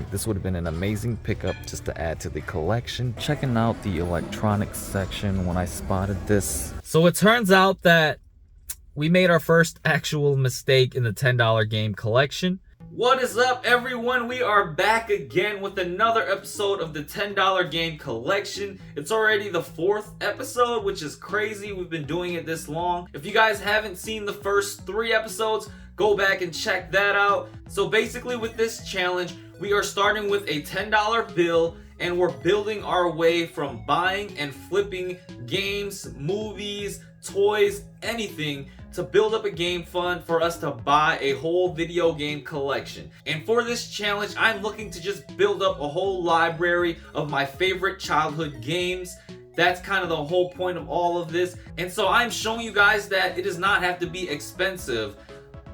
like this would have been an amazing pickup just to add to the collection. Checking out the electronics section when I spotted this. So it turns out that we made our first actual mistake in the $10 game collection. What is up, everyone? We are back again with another episode of the $10 game collection. It's already the 4th episode, which is crazy. We've been doing it this long. If you guys haven't seen the first 3 episodes, go back and check that out. So basically with this challenge, we are starting with a $10 bill and we're building our way from buying and flipping games, movies, toys, anything to build up a game fund for us to buy a whole video game collection. And for this challenge, I'm looking to just build up a whole library of my favorite childhood games. That's kind of the whole point of all of this. And so I'm showing you guys that it does not have to be expensive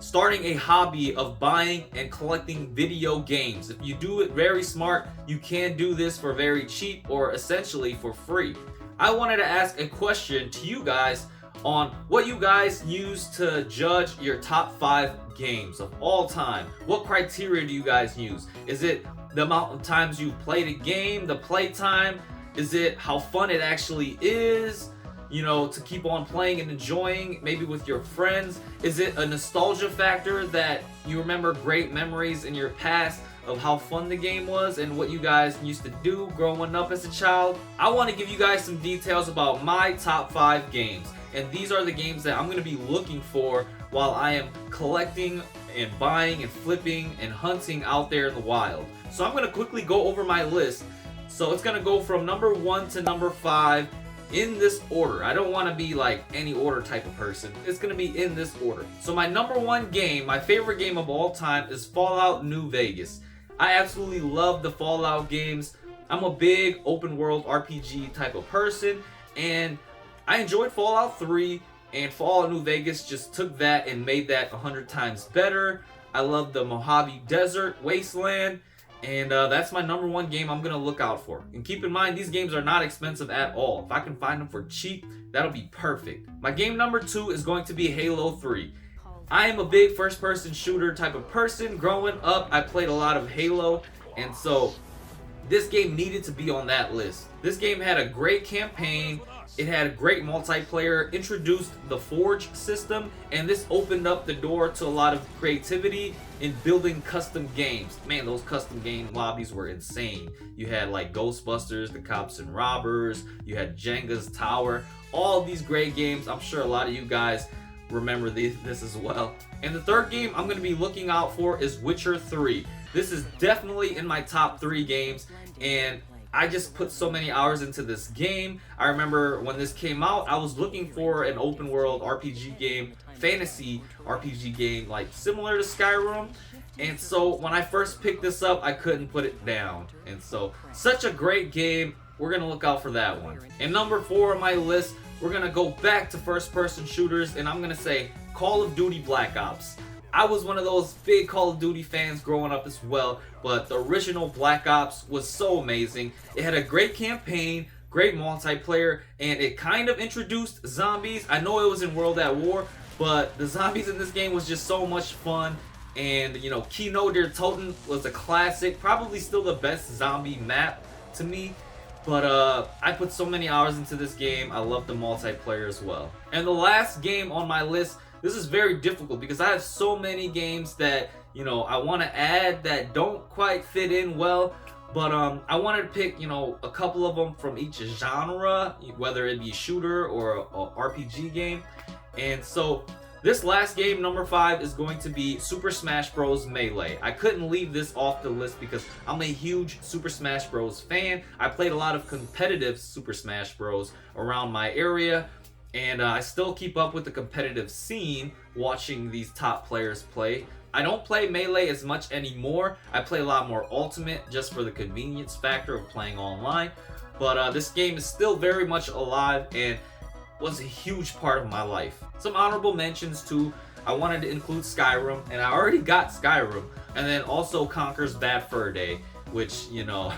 starting a hobby of buying and collecting video games. If you do it very smart, you can do this for very cheap or essentially for free. I wanted to ask a question to you guys on what you guys use to judge your top 5 games of all time. What criteria do you guys use? Is it the amount of times you've played a game, the play time? Is it how fun it actually is? You know, to keep on playing and enjoying, maybe with your friends? Is it a nostalgia factor that you remember great memories in your past of how fun the game was and what you guys used to do growing up as a child? I want to give you guys some details about my top 5 games. And these are the games that I'm going to be looking for while I am collecting and buying and flipping and hunting out there in the wild. So I'm going to quickly go over my list. So it's going to go from number 1 to number 5 in this order. I don't want to be like any order type of person. It's going to be in this order. So my number 1 game, my favorite game of all time, is Fallout New Vegas. I absolutely love the Fallout games. I'm a big open world RPG type of person, and I enjoyed Fallout 3, and Fallout New Vegas just took that and made that 100 times better. I love the Mojave Desert Wasteland, and that's my number 1 game I'm going to look out for. And keep in mind, these games are not expensive at all. If I can find them for cheap, that'll be perfect. My game number 2 is going to be Halo 3. I am a big first-person shooter type of person. Growing up, I played a lot of Halo, and so this game needed to be on that list. This game had a great campaign. It had a great multiplayer, introduced the Forge system, and this opened up the door to a lot of creativity in building custom games. Man, those custom game lobbies were insane. You had like Ghostbusters, the Cops and Robbers, you had Jenga's Tower, all these great games. I'm sure a lot of you guys remember this as well. And the third game I'm going to be looking out for is Witcher 3. This is definitely in my top 3 games, and I just put so many hours into this game. I remember when this came out, I was looking for an open world RPG game, fantasy RPG game, like similar to Skyrim. And so when I first picked this up, I couldn't put it down. And so, such a great game. We're going to look out for that one. And number 4 on my list, we're going to go back to first-person shooters, and I'm going to say Call of Duty Black Ops. I was one of those big Call of Duty fans growing up as well, but the original Black Ops was so amazing. It had a great campaign, great multiplayer, and it kind of introduced zombies. I know it was in World at War, but the zombies in this game was just so much fun. And, you know, Kino der Toten was a classic, probably still the best zombie map to me. But I put so many hours into this game. I love the multiplayer as well. And the last game on my list, this is very difficult because I have so many games that, you know, I want to add that don't quite fit in well. But I wanted to pick, you know, a couple of them from each genre, whether it be shooter or a RPG game. And so this last game, number 5, is going to be Super Smash Bros. Melee. I couldn't leave this off the list because I'm a huge Super Smash Bros. Fan. I played a lot of competitive Super Smash Bros. Around my area, and I still keep up with the competitive scene watching these top players play. I don't play Melee as much anymore. I play a lot more Ultimate just for the convenience factor of playing online. But this game is still very much alive and was a huge part of my life. Some honorable mentions too. I wanted to include Skyrim, and I already got Skyrim. And then also Conker's Bad Fur Day, which, you know,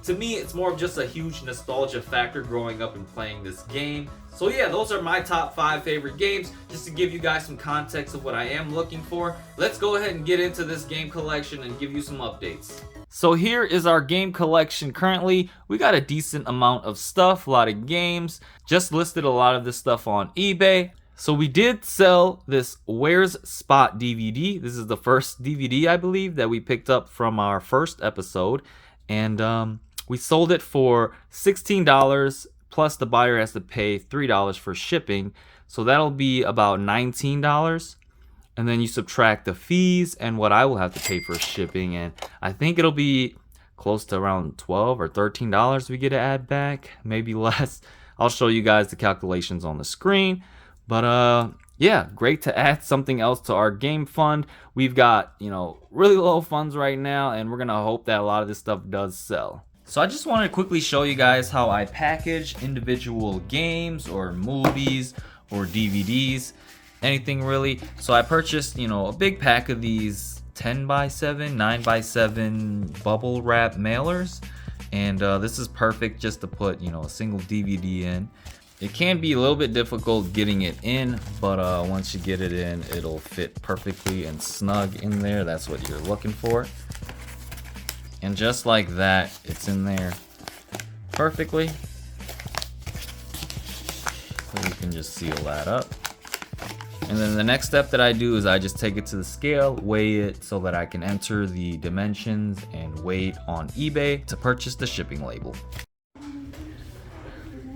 to me, it's more of just a huge nostalgia factor growing up and playing this game. So yeah, those are my top 5 favorite games, just to give you guys some context of what I am looking for. Let's go ahead and get into this game collection and give you some updates. So here is our game collection currently. We got a decent amount of stuff, a lot of games. Just listed a lot of this stuff on eBay. So we did sell this Where's Spot DVD. This is the first DVD, I believe, that we picked up from our first episode. And we sold it for $16, plus the buyer has to pay $3 for shipping. So that'll be about $19. And then you subtract the fees and what I will have to pay for shipping, and I think it'll be close to around $12 or $13 we get to add back, maybe less. I'll show you guys the calculations on the screen. But yeah, great to add something else to our game fund. We've got, really low funds right now, and we're gonna hope that a lot of this stuff does sell. So I just wanted to quickly show you guys how I package individual games or movies or DVDs. Anything really. So I purchased, a big pack of these 10x7, 9x7 bubble wrap mailers. And this is perfect just to put, a single DVD in. It can be a little bit difficult getting it in, but once you get it in, it'll fit perfectly and snug in there. That's what you're looking for. And just like that, it's in there perfectly. So you can just seal that up. And then the next step that I do is I just take it to the scale, weigh it so that I can enter the dimensions and weight on eBay to purchase the shipping label.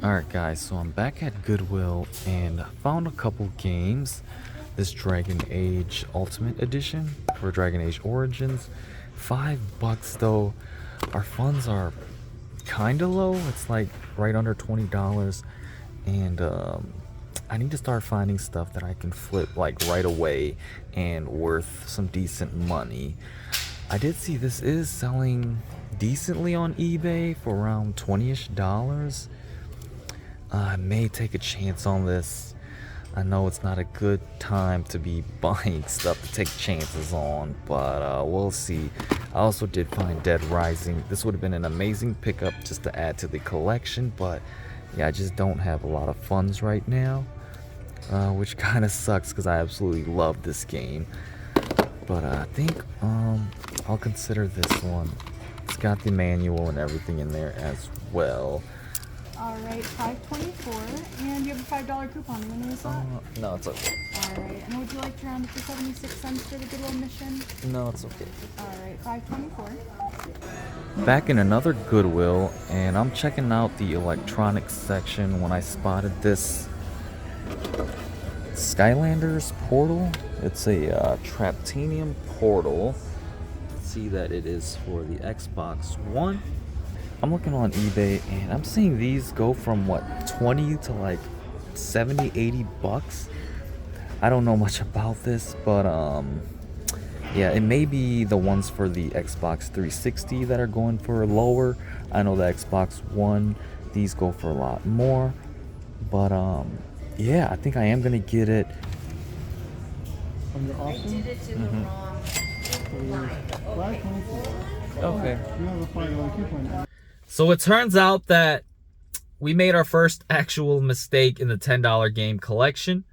Alright guys, so I'm back at Goodwill and found a couple games. This Dragon Age Ultimate Edition for Dragon Age Origins. $5 though. Our funds are kinda low. It's like right under $20. And I need to start finding stuff that I can flip like right away and worth some decent money. I did see this is selling decently on eBay for around $20-ish. I may take a chance on this. I know it's not a good time to be buying stuff to take chances on, but we'll see. I also did find Dead Rising. This would have been an amazing pickup just to add to the collection, but yeah, I just don't have a lot of funds right now. Which kind of sucks because I absolutely love this game. But I think I'll consider this one. It's got the manual and everything in there as well. Alright, $5.24, and you have a $5 coupon. You want to use that? No, it's okay. Alright, and would you like to round up to 76 cents for the Goodwill mission? No, it's okay. Alright, $5.24. Back in another Goodwill, and I'm checking out the electronics section when I spotted this Skylanders portal. It's a Traptanium portal. See that it is for the Xbox One. I'm looking on eBay and I'm seeing these go from what, 20 to like 70, 80 bucks. I don't know much about this, but yeah, it may be the ones for the Xbox 360 that are going for lower. I know the Xbox One, these go for a lot more. But yeah, I think I am gonna get it. I did it to the wrong line. Okay. You have a $5 coupon. So it turns out that we made our first actual mistake in the $10 game collection.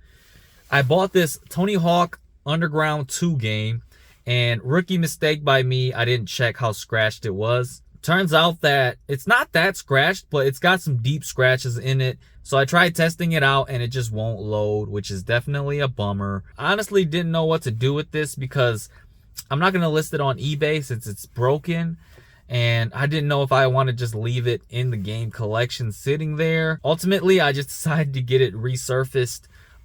I bought this Tony Hawk Underground 2 game, and rookie mistake by me, I didn't check how scratched it was. Turns out that it's not that scratched, but it's got some deep scratches in it. So I tried testing it out and it just won't load, which is definitely a bummer. I honestly didn't know what to do with this because I'm not going to list it on eBay since it's broken. And I didn't know if I want to just leave it in the game collection sitting there. Ultimately, I just decided to get it resurfaced.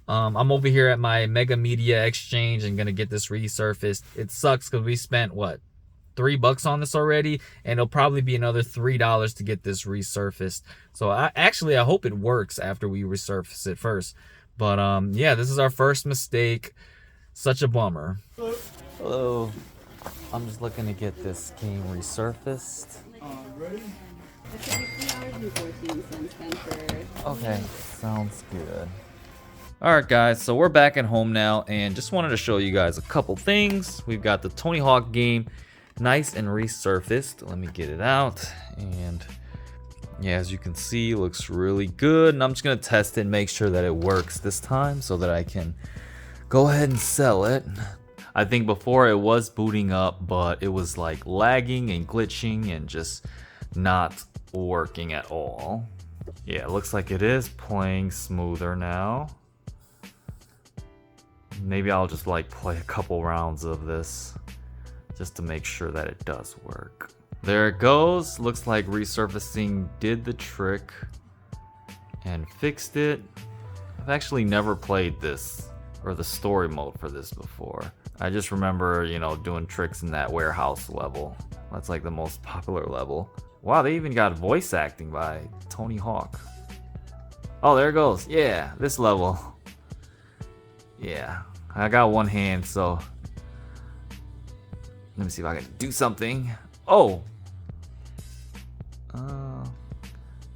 I'm over here at my Mega Media Exchange and going to get this resurfaced. It sucks because we spent, what, $3 on this already, and it'll probably be another $3 to get this resurfaced. So I hope it works after we resurface it first. But yeah, this is our first mistake. Such a bummer. Hello. I'm just looking to get this game resurfaced. Ready? It's $3.14 Okay, sounds good. Alright guys, so we're back at home now and just wanted to show you guys a couple things. We've got the Tony Hawk game nice and resurfaced. Let me get it out, and yeah, as you can see, looks really good, and I'm just gonna test it and make sure that it works this time so that I can go ahead and sell it. I think before it was booting up, but it was like lagging and glitching and just not working at all. Yeah, it looks like it is playing smoother now. Maybe I'll just like play a couple rounds of this just to make sure that it does work. There it goes. Looks like resurfacing did the trick and fixed it. I've actually never played this or the story mode for this before. I just remember, you know, doing tricks in that warehouse level. That's like the most popular level. Wow, they even got voice acting by Tony Hawk. Oh, there it goes. Yeah, this level. Yeah, I got one hand, so let me see if I can do something. Oh.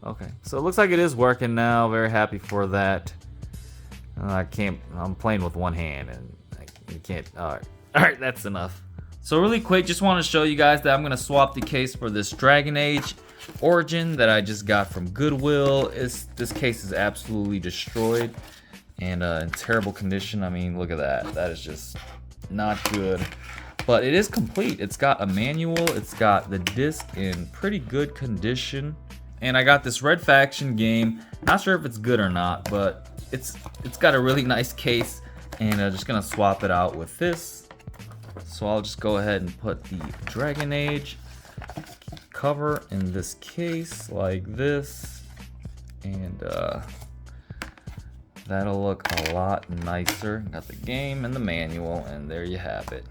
Okay, so it looks like it is working now. Very happy for that. I'm playing with one hand and you can't. All right, that's enough. So really quick, just want to show you guys that I'm gonna swap the case for this Dragon Age Origin that I just got from Goodwill. This case is absolutely destroyed and in terrible condition. I mean, look at that. That is just not good. But it is complete. It's got a manual. It's got the disc in pretty good condition. And I got this Red Faction game. Not sure if it's good or not, but it's got a really nice case. And I'm just gonna swap it out with this. So I'll just go ahead and put the Dragon Age cover in this case like this. And that'll look a lot nicer. Got the game and the manual, and there you have it.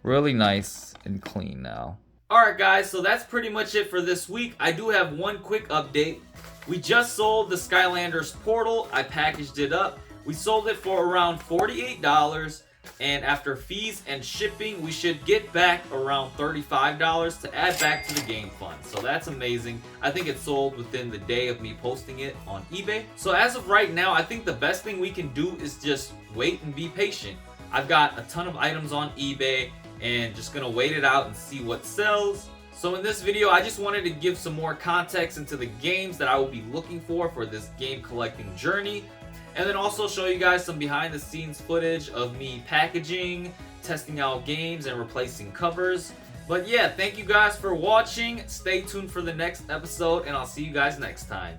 Really nice and clean now. Alright guys, so that's pretty much it for this week. I do have one quick update. We just sold the Skylanders Portal. I packaged it up. We sold it for around $48, and after fees and shipping, we should get back around $35 to add back to the game fund. So that's amazing. I think it sold within the day of me posting it on eBay. So as of right now, I think the best thing we can do is just wait and be patient. I've got a ton of items on eBay and just gonna wait it out and see what sells. So in this video, I just wanted to give some more context into the games that I will be looking for this game collecting journey. And then also show you guys some behind the scenes footage of me packaging, testing out games, and replacing covers. But yeah, thank you guys for watching. Stay tuned for the next episode, and I'll see you guys next time.